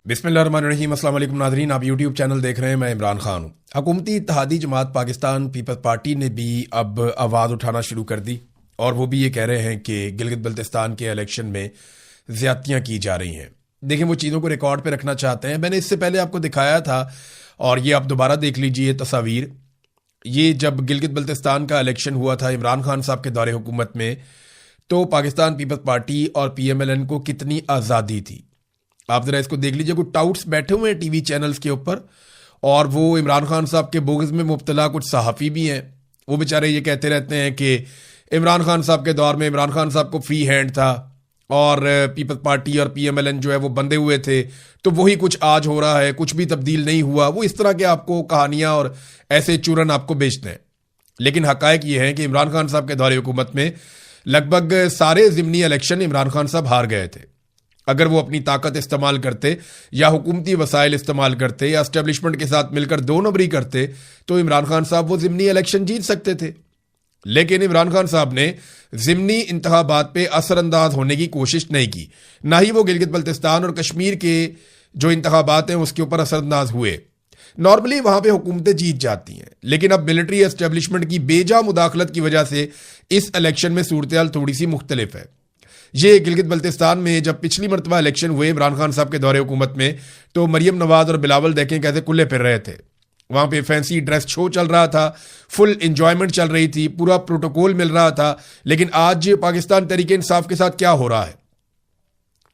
बिस्मिल्लाहिर्रहमानिर्रहीम। अस्सलाम वालेकुम नाज़रीन, आप यूट्यूब चैनल देख रहे हैं। मैं इमरान खान हूँ। हुकूमती इत्तेहादी जमात पाकिस्तान पीपल्स पार्टी ने भी अब आवाज़ उठाना शुरू कर दी और वो भी ये कह रहे हैं कि गिलगित बल्तिस्तान के इलेक्शन में ज़्यादतियाँ की जा रही हैं। देखिए, वो चीज़ों को रिकॉर्ड पे रखना चाहते हैं। मैंने इससे पहले आपको दिखाया था और ये आप दोबारा देख लीजिए तस्वीर। ये जब गिलगित बल्तिस्तान का इलेक्शन हुआ था इमरान खान साहब के दौरे हुकूमत में, तो पाकिस्तान पीपल्स पार्टी और PMLN को कितनी आज़ादी थी। आप जरा इसको देख लीजिए। कुछ टाउट्स बैठे हुए हैं टीवी चैनल्स के ऊपर और वो इमरान खान साहब के बोगस में मुब्तला कुछ सहाफ़ी भी हैं। वो बेचारे ये कहते रहते हैं कि इमरान खान साहब के दौर में इमरान खान साहब को फ्री हैंड था और पीपल्स पार्टी और PMLN जो है वो बंधे हुए थे, तो वही कुछ आज हो रहा है, कुछ भी तब्दील नहीं हुआ। वो इस तरह के आपको कहानियां और ऐसे चूरन आपको बेचते हैं। लेकिन हकायक ये है कि इमरान खान साहब के दौरे हुकूमत में लगभग सारे ज़िमनी इलेक्शन इमरान खान साहब हार गए थे। अगर वो अपनी ताकत इस्तेमाल करते या हुकूमती वसाइल इस्तेमाल करते या एस्टेब्लिशमेंट के साथ मिलकर दो नंबरी करते तो इमरान खान साहब वो ज़िमनी इलेक्शन जीत सकते थे। लेकिन इमरान खान साहब ने ज़िमनी इंतखाबात पे असरअंदाज होने की कोशिश नहीं की, ना ही वो गिलगित बल्तिस्तान और कश्मीर के जो इंतखाबात हैं उसके ऊपर असरअंदाज हुए। नॉर्मली वहां पे हुकूमतें जीत जाती हैं, लेकिन अब मिलिट्री एस्टेब्लिशमेंट की बेजा मुदाखलत की वजह से इस इलेक्शन में सूरत हाल थोड़ी सी मुख्तलिफ है। ये गिलगित बल्तिस्तान में जब पिछली मरतबा इलेक्शन हुए इमरान खान साहब के दौरे हुकूमत में, तो मरियम नवाज और बिलावल देखें कैसे कुल्ले फिर रहे थे। वहां पे फैंसी ड्रेस शो चल रहा था, फुल इंजॉयमेंट चल रही थी, पूरा प्रोटोकॉल मिल रहा था। लेकिन आज पाकिस्तान तहरीके इंसाफ के साथ क्या हो रहा है,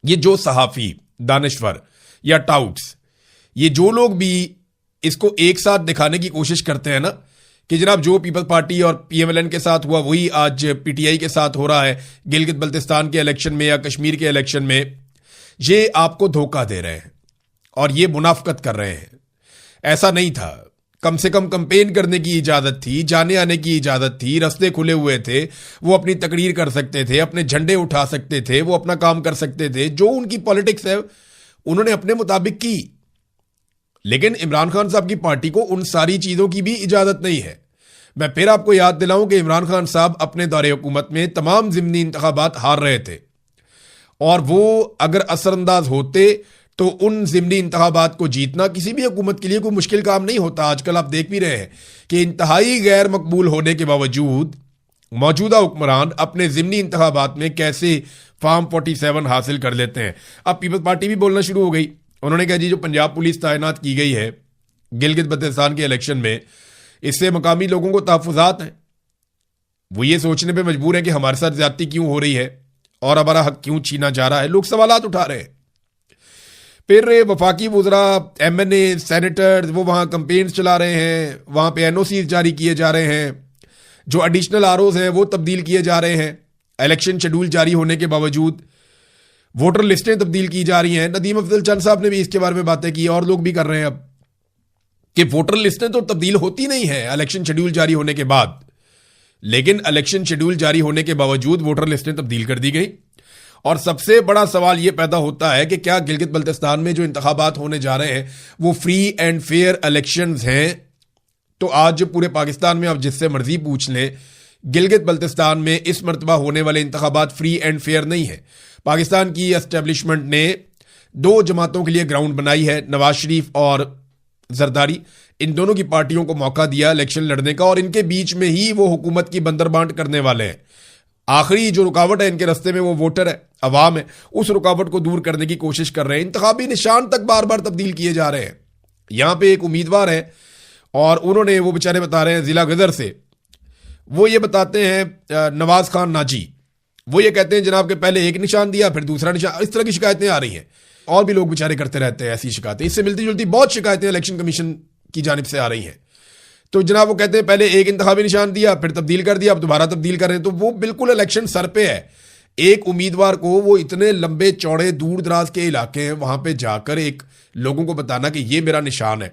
ये जो सहाफ़ी, दानिश्वर या टाउट्स, ये जो लोग भी इसको एक साथ दिखाने की कोशिश करते हैं ना कि जनाब जो पीपल्स पार्टी और PMLN के साथ हुआ वही आज PTI के साथ हो रहा है गिलगित बल्तिस्तान के इलेक्शन में या कश्मीर के इलेक्शन में, ये आपको धोखा दे रहे हैं और ये मुनाफकत कर रहे हैं। ऐसा नहीं था। कम से कम कंपेन करने की इजाजत थी, जाने आने की इजाजत थी, रास्ते खुले हुए थे, वो अपनी तकरीर कर सकते थे, अपने झंडे उठा सकते थे, वो अपना काम कर सकते थे। जो उनकी पॉलिटिक्स है उन्होंने अपने मुताबिक की। लेकिन इमरान खान साहब की पार्टी को उन सारी चीजों की भी इजाजत नहीं है। मैं फिर आपको याद दिलाऊं कि इमरान खान साहब अपने दौरे हुकूमत में तमाम ज़िमनी इंतखाबात हार रहे थे और वो अगर असरअंदाज होते तो उन ज़िमनी इंतखाबात को जीतना किसी भी हुकूमत के लिए कोई मुश्किल काम नहीं होता। आजकल आप देख भी रहे हैं कि इंतहाई गैर मकबूल होने के बावजूद मौजूदा हुक्मरान अपने ज़िमनी इंतखाबात में कैसे फार्म 47 हासिल कर लेते हैं। अब पीपल्स पार्टी भी बोलना शुरू हो गई। उन्होंने कहा जी जो पंजाब पुलिस तैनात की गई है गिलगित बल्तिस्तान के इलेक्शन में, इससे मकामी लोगों को तहफ़्फ़ुज़ात हैं। वो ये सोचने पे मजबूर हैं कि हमारे साथ ज़्यादती क्यों हो रही है और हमारा हक क्यों छीना जा रहा है। लोग सवालात उठा रहे हैं। फिर वफाकी वुज़रा, MNA, सेनेटर्स वो वहाँ कंपेन्स चला रहे हैं, वहाँ पे NOCs जारी किए जा रहे हैं, जो एडिशनल ROs हैं वो तब्दील किए जा रहे हैं। इलेक्शन शेड्यूल जारी होने के बावजूद वोटर लिस्टें तब्दील की जा रही हैं। नदीम अफजल चंद साहब ने भी इसके बारे में बातें की और लोग भी कर रहे हैं अब कि वोटर लिस्टें तो तब्दील होती नहीं है इलेक्शन शेड्यूल जारी होने के बाद, लेकिन इलेक्शन शेड्यूल जारी होने के बावजूद वोटर लिस्टें तब्दील कर दी गई। और सबसे बड़ा सवाल यह पैदा होता है कि क्या गिलगित बल्तिस्तान में जो इंतखाबात होने जा रहे हैं वो फ्री एंड फेयर इलेक्शंस हैं? तो आज पूरे पाकिस्तान में आप जिससे मर्जी पूछ लें, गिलगित बल्तिस्तान में इस मरतबा होने वाले इंतखाबात फ्री एंड फेयर नहीं है। पाकिस्तान की एस्टेब्लिशमेंट ने दो जमातों के लिए ग्राउंड बनाई है, नवाज शरीफ और जरदारी। इन दोनों की पार्टियों को मौका दिया इलेक्शन लड़ने का और इनके बीच में ही वो हुकूमत की बंदरबांट करने वाले हैं। आखिरी जो रुकावट है इनके रास्ते में वो वोटर है, अवाम है। उस रुकावट को दूर करने की कोशिश कर रहे हैं। इंतखाबी निशान तक बार बार तब्दील किए जा रहे हैं। यहां पे एक उम्मीदवार है और उन्होंने, वो बेचारे बता रहे हैं जिला गदर से, वो ये बताते हैं नवाज खान नाजी, वो ये कहते हैं जनाब के पहले एक निशान दिया फिर दूसरा निशान। इस तरह की शिकायतें आ रही हैं और भी लोग बेचारे करते रहते हैं ऐसी शिकायतें। इससे मिलती जुलती बहुत शिकायतें इलेक्शन कमीशन की जानिब से आ रही हैं। तो जनाब वो कहते हैं पहले एक इंतखाबी निशान दिया फिर तब्दील कर दिया, अब दोबारा तब्दील कर रहे हैं। तो वो बिल्कुल इलेक्शन सर पे है। एक उम्मीदवार को वो इतने लंबे चौड़े दूर दराज के इलाके हैं वहां पे जाकर एक लोगों को बताना कि ये मेरा निशान है,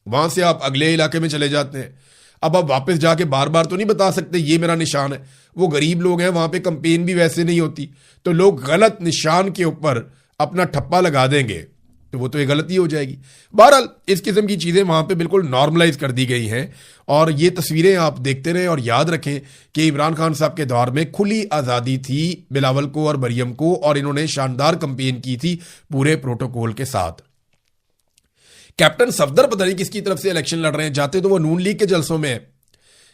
वहां से आप अगले इलाके में चले जाते हैं। अब आप वापस जाके बार बार तो नहीं बता सकते ये मेरा निशान है। वो गरीब लोग हैं, वहां पे कंपेन भी वैसे नहीं होती, तो लोग गलत निशान के ऊपर अपना ठप्पा लगा देंगे तो वो तो ये गलती हो जाएगी। बहरहाल इस किस्म की चीज़ें वहाँ पे बिल्कुल नॉर्मलाइज कर दी गई हैं और ये तस्वीरें आप देखते रहें और याद रखें कि इमरान खान साहब के दौर में खुली आज़ादी थी बिलावल को और मरियम को, और इन्होंने शानदार कंपेन की थी पूरे प्रोटोकॉल के साथ। कैप्टन सफदर पता नहीं किसकी तरफ से इलेक्शन लड़ रहे हैं, जाते तो वो नून लीग के जलसों में है,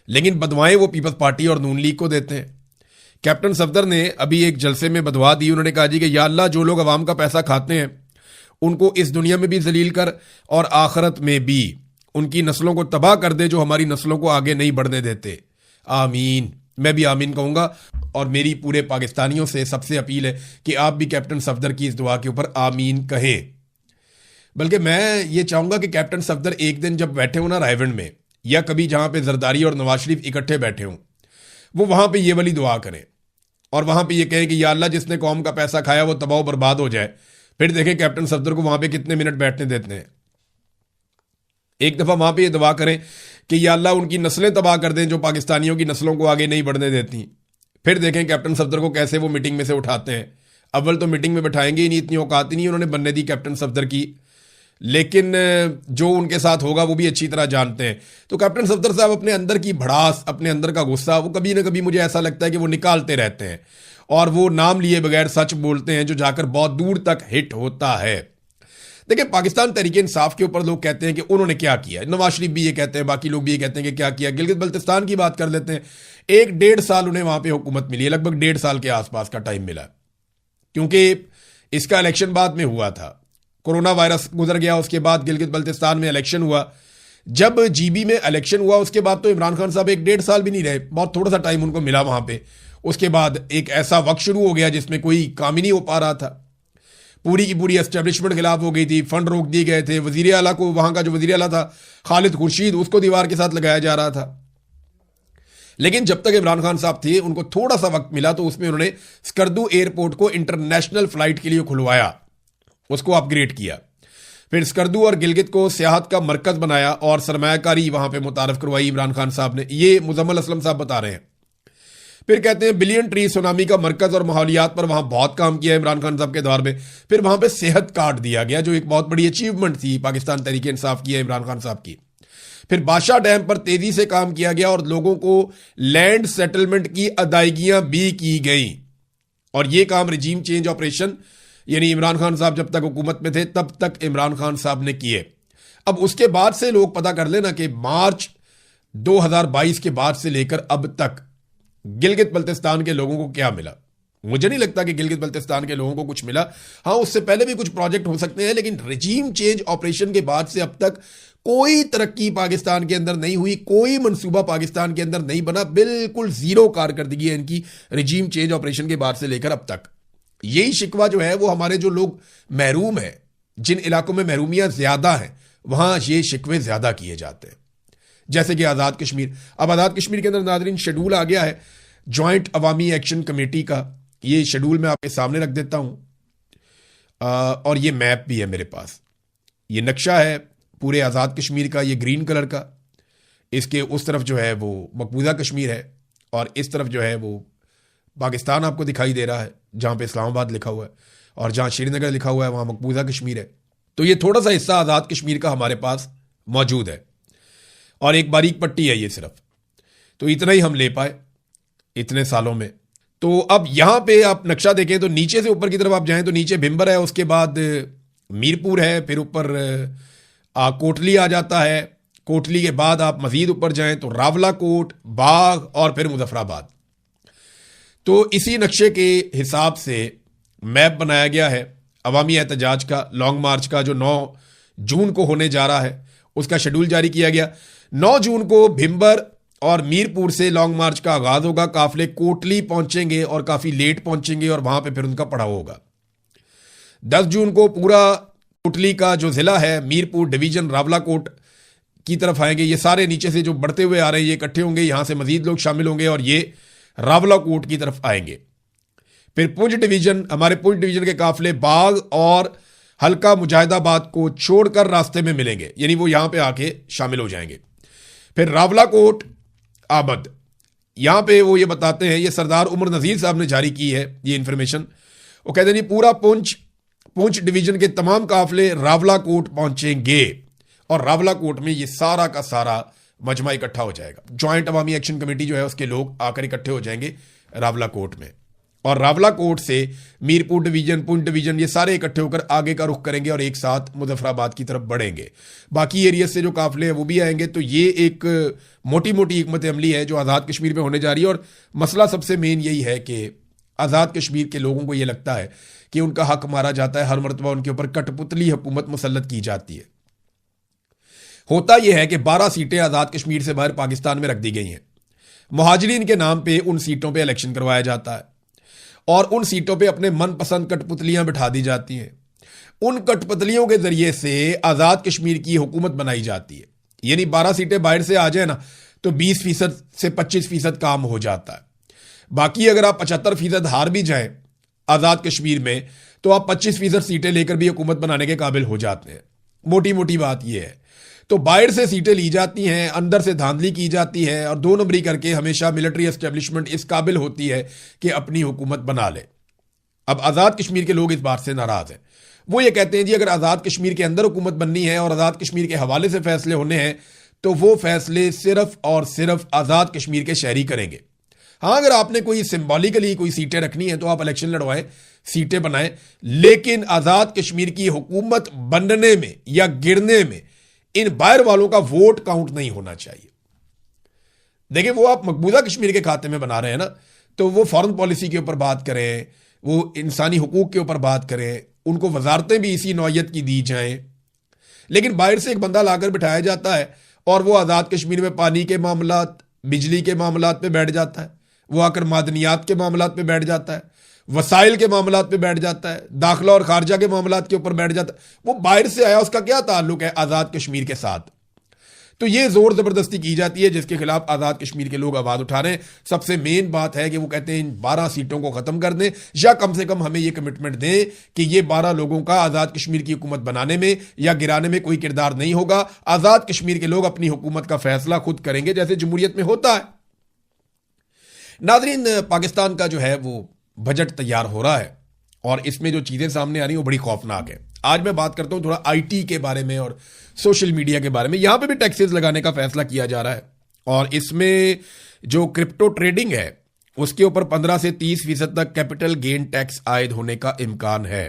लेकिन बदवाएं वो पीपल्स पार्टी और नून लीग को देते हैं। कैप्टन सफदर ने अभी एक जलसे में बदवा दी, उन्होंने कहा जी कि या अल्लाह जो लोग अवाम का पैसा खाते हैं उनको इस दुनिया में भी जलील कर और आखिरत में भी उनकी नस्लों को तबाह कर दे जो हमारी नस्लों को आगे नहीं बढ़ने देते। आमीन, मैं भी आमीन कहूंगा। और मेरी पूरे पाकिस्तानियों से सबसे अपील है कि आप भी कैप्टन सफदर की इस दुआ के ऊपर आमीन कहें। बल्कि मैं ये चाहूंगा कि कैप्टन सफदर एक दिन जब बैठे हो ना रायवंड में, या कभी जहां पे जरदारी और नवाज शरीफ इकट्ठे बैठे हों, वो वहां पे ये वाली दुआ करें और वहां पे ये कहें कि या अल्लाह जिसने कौम का पैसा खाया वो तबाह बर्बाद हो जाए। फिर देखें कैप्टन सफदर को वहां पे कितने मिनट बैठने देते हैं। एक दफा वहां पे ये दुआ करें कि या अल्लाह उनकी नस्लें तबाह कर दें जो पाकिस्तानियों की नस्लों को आगे नहीं बढ़ने देती। फिर देखें कैप्टन सफदर को कैसे वो मीटिंग में से उठाते हैं। अव्वल तो मीटिंग में बैठाएंगे ही नहीं, इतनी औकात ही नहीं उन्होंने बनने दी कैप्टन सफदर की, लेकिन जो उनके साथ होगा वो भी अच्छी तरह जानते हैं। तो कैप्टन सफदर साहब अपने अंदर की भड़ास, अपने अंदर का गुस्सा, वो कभी ना कभी मुझे ऐसा लगता है कि वो निकालते रहते हैं और वो नाम लिए बगैर सच बोलते हैं जो जाकर बहुत दूर तक हिट होता है। देखिए, पाकिस्तान तहरीक इंसाफ के ऊपर लोग कहते हैं कि उन्होंने क्या किया, नवाज शरीफ भी ये कहते हैं, बाकी लोग भी ये कहते हैं कि क्या किया। गिलगित बल्तिस्तान की बात कर लेते हैं, 1-1.5 साल उन्हें वहां पे हुकूमत मिली है, लगभग 1.5 साल के आसपास का टाइम मिला, क्योंकि इसका इलेक्शन बाद में हुआ था। कोरोना वायरस गुजर गया, उसके बाद गिलगित बल्तिस्तान में इलेक्शन हुआ। जब जीबी में इलेक्शन हुआ उसके बाद तो इमरान खान साहब 1-1.5 साल भी नहीं रहे, बहुत थोड़ा सा टाइम उनको मिला वहां पे। उसके बाद एक ऐसा वक्त शुरू हो गया जिसमें कोई काम ही नहीं हो पा रहा था, पूरी की पूरी एस्टेब्लिशमेंट खिलाफ हो गई थी, फंड रोक दिए गए थे, वजीर आला को, वहां का जो वजीर आला था खालिद खुर्शीद, उसको दीवार के साथ लगाया जा रहा था। लेकिन जब तक इमरान खान साहब थे उनको थोड़ा सा वक्त मिला तो उसमें उन्होंने स्कर्दू एयरपोर्ट को इंटरनेशनल फ्लाइट के लिए खुलवाया, उसको अपग्रेड किया। फिर स्कर्दू और गिलगित को सियाहत का मरकज बनाया और सरमायाकारी वहां पे मुतारफ करवाई इमरान खान साहब ने, ये मुजम्मल असलम साहब बता रहे हैं। फिर कहते हैं बिलियन ट्री सुनामी का मरकज और माहौलियात पर वहां बहुत काम किया इमरान खान साहब के दौर में। फिर वहां पे सेहत कार्ड दिया गया जो एक बहुत बड़ी अचीवमेंट थी पाकिस्तान तहरीक इंसाफ की, इमरान खान साहब की। फिर बादशाह डैम पर तेजी से काम किया गया और लोगों को लैंड सेटलमेंट की अदायगियां भी की गई, और यह काम रजीम चेंज ऑपरेशन यानी इमरान खान साहब जब तक हुकूमत में थे तब तक इमरान खान साहब ने किए। अब उसके बाद से लोग पता कर लेना कि मार्च 2022 के बाद से लेकर अब तक गिलगित बल्तिस्तान के लोगों को क्या मिला। मुझे नहीं लगता कि गिलगित बल्तिस्तान के लोगों को कुछ मिला। हाँ, उससे पहले भी कुछ प्रोजेक्ट हो सकते हैं, लेकिन रजीम चेंज ऑपरेशन के बाद से अब तक कोई तरक्की पाकिस्तान के अंदर नहीं हुई, कोई मंसूबा पाकिस्तान के अंदर नहीं बना, बिल्कुल जीरो कारकर्दगी है इनकी रजीम चेंज ऑपरेशन के बाद से लेकर अब तक। यही शिकवा जो है वो हमारे जो लोग महरूम हैं, जिन इलाकों में महरूमियां ज्यादा हैं, वहां ये शिकवे ज्यादा किए जाते हैं, जैसे कि आजाद कश्मीर। अब आजाद कश्मीर के अंदर नाज़रीन शेड्यूल आ गया है ज्वाइंट अवामी एक्शन कमेटी का, ये शेड्यूल मैं आपके सामने रख देता हूं और ये मैप भी है मेरे पास। ये नक्शा है पूरे आजाद कश्मीर का, ये ग्रीन कलर का, इसके उस तरफ जो है वो मकबूजा कश्मीर है और इस तरफ जो है वो पाकिस्तान आपको दिखाई दे रहा है जहां पे इस्लामाबाद लिखा हुआ है, और जहां श्रीनगर लिखा हुआ है वहां मकबूजा कश्मीर है। तो ये थोड़ा सा हिस्सा आजाद कश्मीर का हमारे पास मौजूद है और एक बारीक पट्टी है ये सिर्फ। तो इतना ही हम ले पाए इतने सालों में। तो अब यहां पे आप नक्शा देखें तो नीचे से ऊपर की तरफ आप जाएं तो नीचे भिम्बर है, उसके बाद मीरपुर है, फिर ऊपर कोटली आ जाता है, कोटली के बाद आप मजीद ऊपर जाएं तो रावलाकोट, बाग और फिर मुजफ्फराबाद। तो इसी नक्शे के हिसाब से मैप बनाया गया है अवामी एहतजाज का, लॉन्ग मार्च का, जो 9 जून को होने जा रहा है, उसका शेड्यूल जारी किया गया। 9 जून को भिम्बर और मीरपुर से लॉन्ग मार्च का आगाज होगा, काफिले कोटली पहुंचेंगे और काफी लेट पहुंचेंगे और वहां पे फिर उनका पड़ाव होगा। 10 जून को पूरा कोटली का जो जिला है, मीरपुर डिवीजन रावलाकोट की तरफ आएंगे। ये सारे नीचे से जो बढ़ते हुए आ रहे हैं ये इकट्ठे होंगे, यहां से मजीद लोग शामिल होंगे और ये रावलाकोट की तरफ आएंगे। फिर पुंछ डिवीजन, हमारे पुंछ डिवीजन के काफिले बाग और हल्का मुजाहिदाबाद को छोड़कर रास्ते में मिलेंगे, यानी वो यहां पे आके शामिल हो जाएंगे। फिर रावलाकोट आबद, यहां पे वो ये बताते हैं, ये सरदार उमर नजीर साहब ने जारी की है ये इंफॉर्मेशन। वो कहते हैं पूरा पुंछ डिवीजन के तमाम काफिले रावलाकोट पहुंचेंगे और रावलाकोट में ये सारा का सारा मजमा इकट्ठा हो जाएगा। ज्वाइंट अवामी एक्शन कमेटी जो है उसके लोग आकर इकट्ठे हो जाएंगे रावलाकोट में। और रावलाकोट से मीरपुर डिवीजन, पुंछ डिवीजन, ये सारे इकट्ठे होकर आगे का रुख करेंगे और एक साथ मुजफ्फराबाद की तरफ बढ़ेंगे। बाकी एरिया से जो काफिले हैं वो भी आएंगे। तो ये एक मोटी मोटी हिकमत अमली है जो आज़ाद कश्मीर में होने जा रही है। और मसला सबसे मेन यही है कि आज़ाद कश्मीर के लोगों को ये लगता है कि उनका हक मारा जाता है, हर मरतबा उनके ऊपर कठपुतली हुकूमत मुसल्लत की जाती है। होता यह है कि 12 सीटें आज़ाद कश्मीर से बाहर पाकिस्तान में रख दी गई हैं। मुहाजिरीन के नाम पे उन सीटों पे इलेक्शन करवाया जाता है और उन सीटों पे अपने मनपसंद कठपुतलियां बिठा दी जाती हैं। उन कठपुतलियों के जरिए से आज़ाद कश्मीर की हुकूमत बनाई जाती है। यानी 12 सीटें बाहर से आ जाए ना तो 20% से 25% काम हो जाता है। बाकी अगर आप 75% हार भी जाएं आज़ाद कश्मीर में तो आप 25% सीटें लेकर भी हुकूमत बनाने के काबिल हो जाते हैं। मोटी मोटी बात यह है। तो बाहर से सीटें ली जाती हैं, अंदर से धांधली की जाती है और 2 नंबरी करके हमेशा मिलिट्री एस्टेब्लिशमेंट इस काबिल होती है कि अपनी हुकूमत बना ले। अब आज़ाद कश्मीर के लोग इस बात से नाराज हैं। वो ये कहते हैं जी अगर आज़ाद कश्मीर के अंदर हुकूमत बननी है और आज़ाद कश्मीर के हवाले से फैसले होने हैं तो वो फैसले सिर्फ और सिर्फ आज़ाद कश्मीर के शहरी करेंगे। हाँ, अगर आपने कोई सिंबॉलिकली कोई सीटें रखनी है तो आप इलेक्शन लड़वाएं, सीटें बनाएं, लेकिन आज़ाद कश्मीर की हुकूमत बनने में या गिरने में इन बाहर वालों का वोट काउंट नहीं होना चाहिए। देखिए, वो आप मकबूजा कश्मीर के खाते में बना रहे हैं ना, तो वो फॉरेन पॉलिसी के ऊपर बात करें, वो इंसानी हुकूक के ऊपर बात करें, उनको वजारतें भी इसी नौयत की दी जाएं। लेकिन बाहर से एक बंदा लाकर बिठाया जाता है और वो आज़ाद कश्मीर में पानी के मामलात, बिजली के मामलात पे बैठ जाता है, वो आकर मादनियात के मामलात पे बैठ जाता है, वसाइल के मामलात पे बैठ जाता है, दाखिला और खारजा के मामलात के ऊपर बैठ जाता है। वो बाहर से आया, उसका क्या ताल्लुक है आज़ाद कश्मीर के साथ? तो ये जोर जबरदस्ती की जाती है जिसके खिलाफ आज़ाद कश्मीर के लोग आवाज उठा रहे हैं। सबसे मेन बात है कि वो कहते हैं इन 12 सीटों को खत्म कर दें या कम से कम हमें ये कमिटमेंट दें कि ये 12 लोगों का आज़ाद कश्मीर की हुकूमत बनाने में या गिराने में कोई किरदार नहीं होगा। आज़ाद कश्मीर के लोग अपनी हुकूमत का फैसला खुद करेंगे जैसे जमहूरियत में होता है। नाज़रीन, पाकिस्तान का जो है वो बजट तैयार हो रहा है और इसमें जो चीजें सामने आ रही हैं वो बड़ी खौफनाक है। आज मैं बात करता हूं थोड़ा आईटी के बारे में और सोशल मीडिया के बारे में। यहां पे भी टैक्सेस लगाने का फैसला किया जा रहा है और इसमें जो क्रिप्टो ट्रेडिंग है उसके ऊपर 15 से 30% तक कैपिटल गेन टैक्स आयद होने का इम्कान है।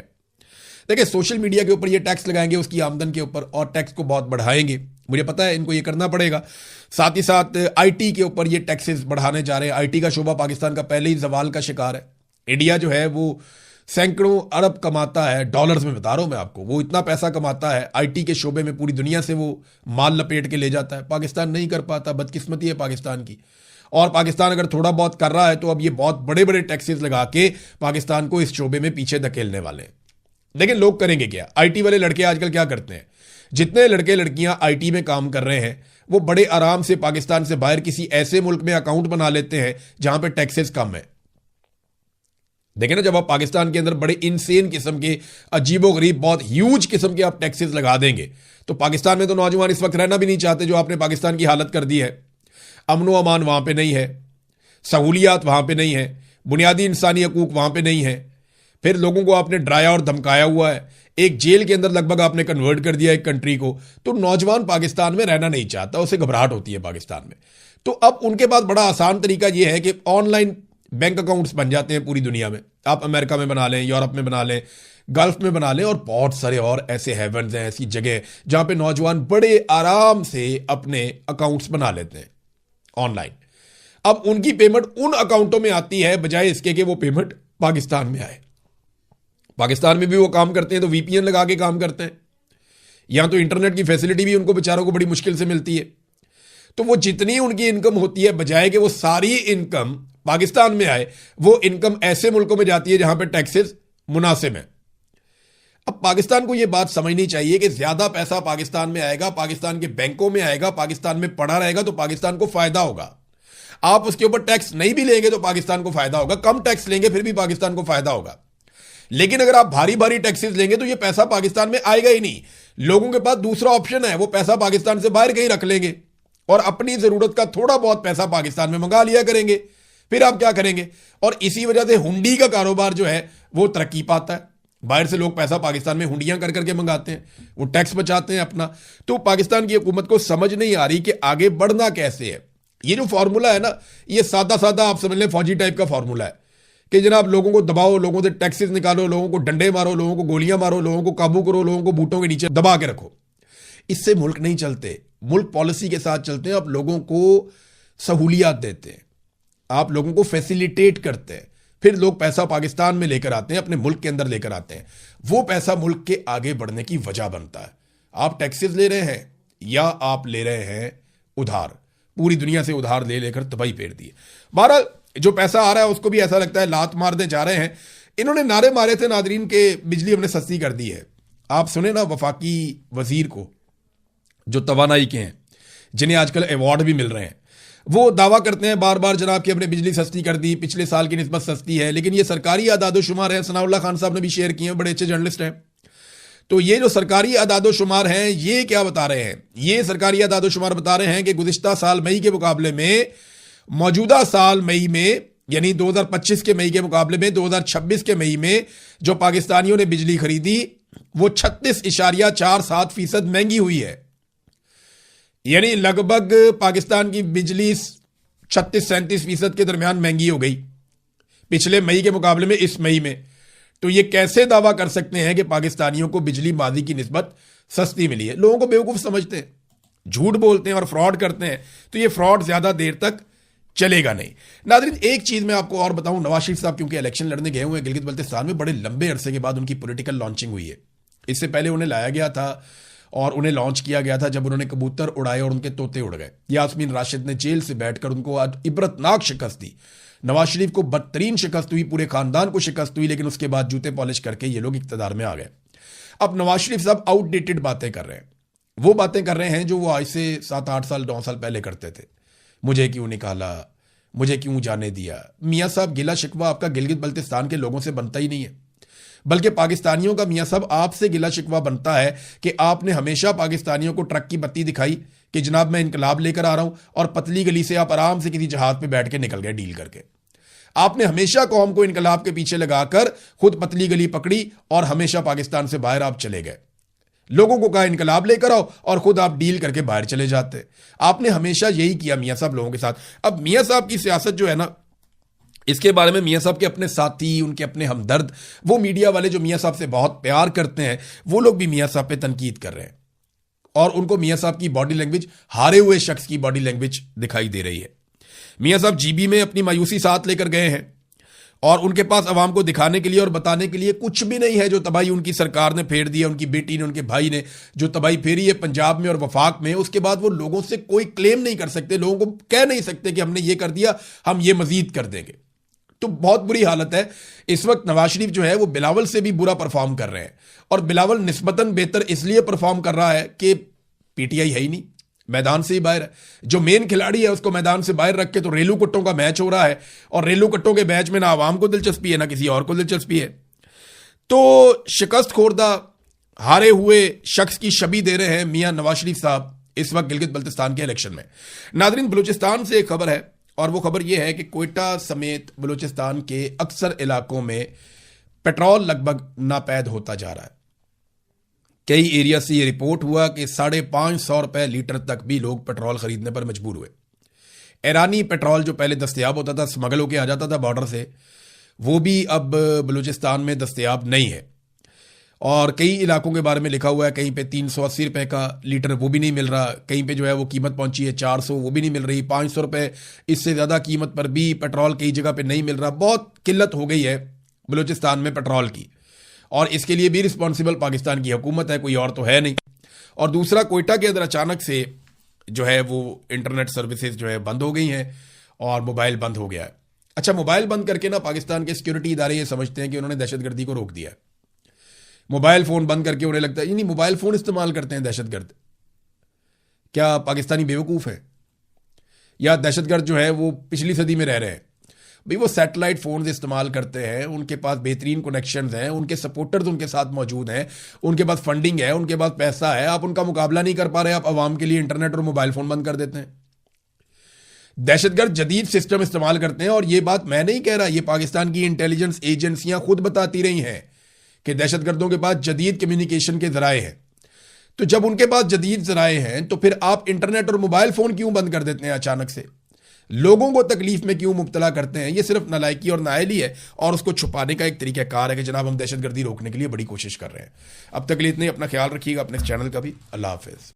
देखिए, सोशल मीडिया के ऊपर ये टैक्स लगाएंगे उसकी आमदन के ऊपर और टैक्स को बहुत बढ़ाएंगे। मुझे पता है इनको ये करना पड़ेगा। साथ ही साथ आईटी के ऊपर ये टैक्सेस बढ़ाने जा रहे हैं। आईटी का शोबा पाकिस्तान का पहले ही जवाल का शिकार है। इंडिया जो है वो सैकड़ों अरब कमाता है, डॉलर्स में बता रहा हूं मैं आपको, वो इतना पैसा कमाता है आईटी के शोबे में, पूरी दुनिया से वो माल लपेट के ले जाता है। पाकिस्तान नहीं कर पाता, बदकिस्मती है पाकिस्तान की। और पाकिस्तान अगर थोड़ा बहुत कर रहा है तो अब ये बहुत बड़े बड़े टैक्सेस लगा के पाकिस्तान को इस शोबे में पीछे धकेलने वाले हैं। लेकिन लोग करेंगे क्या? आईटी वाले लड़के आजकल क्या करते हैं, जितने लड़के लड़कियां आईटी में काम कर रहे हैं वो बड़े आराम से पाकिस्तान से बाहर किसी ऐसे मुल्क में अकाउंट बना लेते हैं जहां पे टैक्सेस कम है। देखें ना, जब आप पाकिस्तान के अंदर बड़े इनसेन किस्म के, अजीबोगरीब, बहुत ह्यूज किस्म के आप टैक्सेस लगा देंगे तो पाकिस्तान में तो नौजवान इस वक्त रहना भी नहीं चाहते। जो आपने पाकिस्तान की हालत कर दी है, अमनो अमान वहां पे नहीं है, सहूलियात वहां पे नहीं है, बुनियादी इंसानी हकूक वहां पे नहीं है। फिर लोगों को आपने डराया और धमकाया हुआ है, एक जेल के अंदर लगभग आपने कन्वर्ट कर दिया एक कंट्री को। तो नौजवान पाकिस्तान में रहना नहीं चाहता, उसे घबराहट होती है पाकिस्तान में। तो अब उनके पास बड़ा आसान तरीका यह है कि ऑनलाइन बैंक अकाउंट्स बन जाते हैं पूरी दुनिया में। आप अमेरिका में बना लें, यूरोप में बना लें, गल्फ में बना लें और बहुत सारे और ऐसे हेवन्स हैं, ऐसी जगह जहां पे नौजवान बड़े आराम से अपने अकाउंट्स बना लेते हैं ऑनलाइन। अब उनकी पेमेंट उन अकाउंटों में आती है बजाय इसके कि वो पेमेंट पाकिस्तान में आए। पाकिस्तान में भी वो काम करते हैं तो वीपीएन लगा के काम करते हैं। यहां तो इंटरनेट की फैसिलिटी भी उनको बेचारों को बड़ी मुश्किल से मिलती है। तो वो जितनी उनकी इनकम होती है बजाय कि वो सारी इनकम पाकिस्तान में आए, वो इनकम ऐसे मुल्कों में जाती है जहां पे टैक्सेस मुनासिब हैं। अब पाकिस्तान को यह बात समझनी चाहिए कि ज्यादा पैसा पाकिस्तान में आएगा, पाकिस्तान के बैंकों में आएगा, पाकिस्तान में पड़ा रहेगा तो पाकिस्तान को फायदा होगा। आप उसके ऊपर टैक्स नहीं भी लेंगे तो पाकिस्तान को फायदा होगा, कम टैक्स लेंगे फिर भी पाकिस्तान को फायदा होगा। लेकिन अगर आप भारी भारी टैक्सेस लेंगे तो यह पैसा पाकिस्तान में आएगा ही नहीं। लोगों के पास दूसरा ऑप्शन है, वो पैसा पाकिस्तान से बाहर कहीं रख लेंगे और अपनी जरूरत का थोड़ा बहुत पैसा पाकिस्तान में मंगा लिया करेंगे। फिर आप क्या करेंगे? और इसी वजह से हुंडी का कारोबार जो है वो तरक्की पाता है। बाहर से लोग पैसा पाकिस्तान में हुंडियां कर करके मंगाते हैं, वो टैक्स बचाते हैं अपना। तो पाकिस्तान की हुकूमत को समझ नहीं आ रही कि आगे बढ़ना कैसे है। ये जो फॉर्मूला है ना, ये सादा सादा आप समझ लें फौजी टाइप का फॉर्मूला है कि जनाब लोगों को दबाओ, लोगों से टैक्सेस निकालो, लोगों को डंडे मारो, लोगों को गोलियां मारो, लोगों को काबू करो, लोगों को बूटों के नीचे दबा के रखो। इससे मुल्क नहीं चलते। मुल्क पॉलिसी के साथ चलते हैं। आप लोगों को सहूलियात देते हैं, आप लोगों को फैसिलिटेट करते हैं, फिर लोग पैसा पाकिस्तान में लेकर आते हैं, अपने मुल्क के अंदर लेकर आते हैं। वो पैसा मुल्क के आगे बढ़ने की वजह बनता है। आप टैक्सेस ले रहे हैं या आप ले रहे हैं उधार, पूरी दुनिया से उधार ले लेकर तबाही फेर दी है। बहरहाल जो पैसा आ रहा है उसको भी ऐसा लगता है लात मारने जा रहे हैं। इन्होंने नारे मारे थे नादरीन के बिजली हमने सस्ती कर दी है। आप सुने ना वफाकी वजीर को, जो तवानाई के हैं, जिन्हें आजकल अवार्ड भी मिल रहे हैं, वो दावा करते हैं बार बार जनाब कि हमने बिजली सस्ती कर दी, पिछले साल की निस्बत सस्ती है। लेकिन ये सरकारी आदादोशुमार है, सनाउल्लाह खान साहब ने भी शेयर किए हैं, बड़े अच्छे जर्नलिस्ट हैं। तो ये जो सरकारी आदादोशुमार हैं ये क्या बता रहे हैं? ये सरकारी आदादोशुमार बता रहे हैं कि गुज़िश्ता साल मई के मुकाबले में मौजूदा साल मई में, यानी 2025 के मई के मुकाबले में 2026 के मई में जो पाकिस्तानियों ने बिजली खरीदी वो 36.47% महंगी हुई है। यानी लगभग पाकिस्तान की बिजली 36-37% के दरमियान महंगी हो गई पिछले मई के मुकाबले में इस मई में। तो ये कैसे दावा कर सकते हैं कि पाकिस्तानियों को बिजली मादी की निस्बत सस्ती मिली है? लोगों को बेवकूफ समझते हैं, झूठ बोलते हैं और फ्रॉड करते हैं। तो ये फ्रॉड ज्यादा देर तक चलेगा नहीं। नादरीन एक चीज मैं आपको और बताऊं, नवाज शरीफ साहब क्योंकि इलेक्शन लड़ने गए हुए हैं गिलगित बल्तिस्तान में, बड़े लंबे अरसे के बाद उनकी पॉलिटिकल लॉन्चिंग हुई है। इससे पहले उन्हें लाया गया था और उन्हें लॉन्च किया गया था जब उन्होंने कबूतर उड़ाए और उनके तोते उड़ गए। यास्मीन राशिद ने जेल से बैठकर उनको इबरतनाक शिकस्त दी। नवाज शरीफ को बदतरीन शिकस्त हुई, पूरे खानदान को शिकस्त हुई, लेकिन उसके बाद जूते पॉलिश करके ये लोग इक्तदार में आ गए। अब नवाज शरीफ साहब आउटडेटेड बातें कर रहे हैं। वो बातें कर रहे हैं जो वो आज से 7-8 साल 9 साल पहले करते थे। मुझे क्यों निकाला, मुझे क्यों जाने दिया। मियाँ साहब गिला शिकवा आपका गिलगित बल्तिस्तान के लोगों से बनता ही नहीं है, बल्कि पाकिस्तानियों का मियाँ साहब आपसे गिला शिकवा बनता है कि आपने हमेशा पाकिस्तानियों को ट्रक की बत्ती दिखाई कि जनाब मैं इनकलाब लेकर आ रहा हूं, और पतली गली से आप आराम से किसी जहाज पे बैठ के निकल गए डील करके। आपने हमेशा कौम को इनकलाब के पीछे लगाकर खुद पतली गली पकड़ी और हमेशा पाकिस्तान से बाहर आप चले गए। लोगों को कहा इनकलाब लेकर आओ और खुद आप डील करके बाहर चले जाते। आपने हमेशा यही किया मियाँ साहब लोगों के साथ। अब मियाँ साहब की सियासत जो है ना, इसके बारे में मियाँ साहब के अपने साथी, उनके अपने हमदर्द, वो मीडिया वाले जो मियाँ साहब से बहुत प्यार करते हैं, वो लोग भी मियाँ साहब पे तनकीद कर रहे हैं और उनको मियाँ साहब की बॉडी लैंग्वेज हारे हुए शख्स की बॉडी लैंग्वेज दिखाई दे रही है। मियाँ साहब जीबी में अपनी मायूसी साथ लेकर गए हैं और उनके पास अवाम को दिखाने के लिए और बताने के लिए कुछ भी नहीं है। जो तबाही उनकी सरकार ने फेर दी है, उनकी बेटी ने, उनके भाई ने जो तबाही फेरी है पंजाब में और वफाक में, उसके बाद वो लोगों से कोई क्लेम नहीं कर सकते, लोगों को कह नहीं सकते कि हमने ये कर दिया, हम ये मजीद कर देंगे। तो बहुत बुरी हालत है। इस वक्त नवाज शरीफ जो है वो बिलावल से भी बुरा परफॉर्म कर रहे हैं, और बिलावल निस्बतन बेहतर इसलिए परफॉर्म कर रहा है कि पीटीआई है ही नहीं, मैदान से ही बाहर है। जो मेन खिलाड़ी है उसको मैदान से बाहर रख के तो रेलू कट्टों का मैच हो रहा है, और रेलू कट्टों के मैच में ना आवाम को दिलचस्पी है ना किसी और को दिलचस्पी है। तो शिकस्त खोरदा हारे हुए शख्स की छवि दे रहे हैं मियां नवाज शरीफ साहब इस वक्त गिलगित बल्तिस्तान के इलेक्शन में। नादरीन बलूचिस्तान से एक खबर है, और वो खबर यह है कि कोयटा समेत बलूचिस्तान के अक्सर इलाकों में पेट्रोल लगभग नापैद होता जा रहा है। कई एरिया से ये रिपोर्ट हुआ कि 550 रुपए लीटर तक भी लोग पेट्रोल खरीदने पर मजबूर हुए। ईरानी पेट्रोल जो पहले दस्तयाब होता था, स्मगल होकर आ जाता था बॉर्डर से, वो भी अब बलूचिस्तान में दस्तयाब नहीं है। और कई इलाकों के बारे में लिखा हुआ है, कहीं पे 380 रुपए का लीटर वो भी नहीं मिल रहा, कहीं पे जो है वो कीमत पहुंची है 400, वो भी नहीं मिल रही, 500 रुपए इससे ज़्यादा कीमत पर भी पेट्रोल कई जगह पे नहीं मिल रहा। बहुत किल्लत हो गई है बलूचिस्तान में पेट्रोल की, और इसके लिए भी रिस्पॉन्सिबल पाकिस्तान की हुकूमत है, कोई और तो है नहीं। और दूसरा, कोयटा के अंदर अचानक से जो है वो इंटरनेट सर्विसेज जो है बंद हो गई हैं और मोबाइल बंद हो गया है। अच्छा, मोबाइल बंद करके ना पाकिस्तान के सिक्योरिटी इदारे ये समझते हैं कि उन्होंने दहशतगर्दी को रोक दिया है। मोबाइल फोन बंद करके उन्हें लगता है नहीं, मोबाइल फोन इस्तेमाल करते हैं दहशतगर्द। क्या पाकिस्तानी बेवकूफ है, या दहशतगर्द जो है वो पिछली सदी में रह रहे हैं? भाई वो सैटेलाइट फोन इस्तेमाल करते हैं, उनके पास बेहतरीन कनेक्शंस हैं, उनके सपोर्टर्स उनके साथ मौजूद हैं, उनके पास फंडिंग है, उनके पास पैसा है। आप उनका मुकाबला नहीं कर पा रहे, आप आवाम के लिए इंटरनेट और मोबाइल फोन बंद कर देते हैं। दहशतगर्द जदीद सिस्टम इस्तेमाल करते हैं, और ये बात मैं नहीं कह रहा, ये पाकिस्तान की इंटेलिजेंस एजेंसियां खुद बताती रही हैं कि दहशतगर्दों के पास जदीद कम्युनिकेशन के जराए हैं। तो जब उनके पास जदीद जराए हैं तो फिर आप इंटरनेट और मोबाइल फोन क्यों बंद कर देते हैं अचानक से? लोगों को तकलीफ में क्यों मुब्तला करते हैं? ये सिर्फ नालायकी और नाअहली है और उसको छुपाने का एक तरीक़ाकार है कि जनाब हम दहशतगर्दी रोकने के लिए बड़ी कोशिश कर रहे हैं। अब तक के लिए इतने, अपना ख्याल रखिएगा, अपने चैनल का भी। अल्लाह हाफिज़।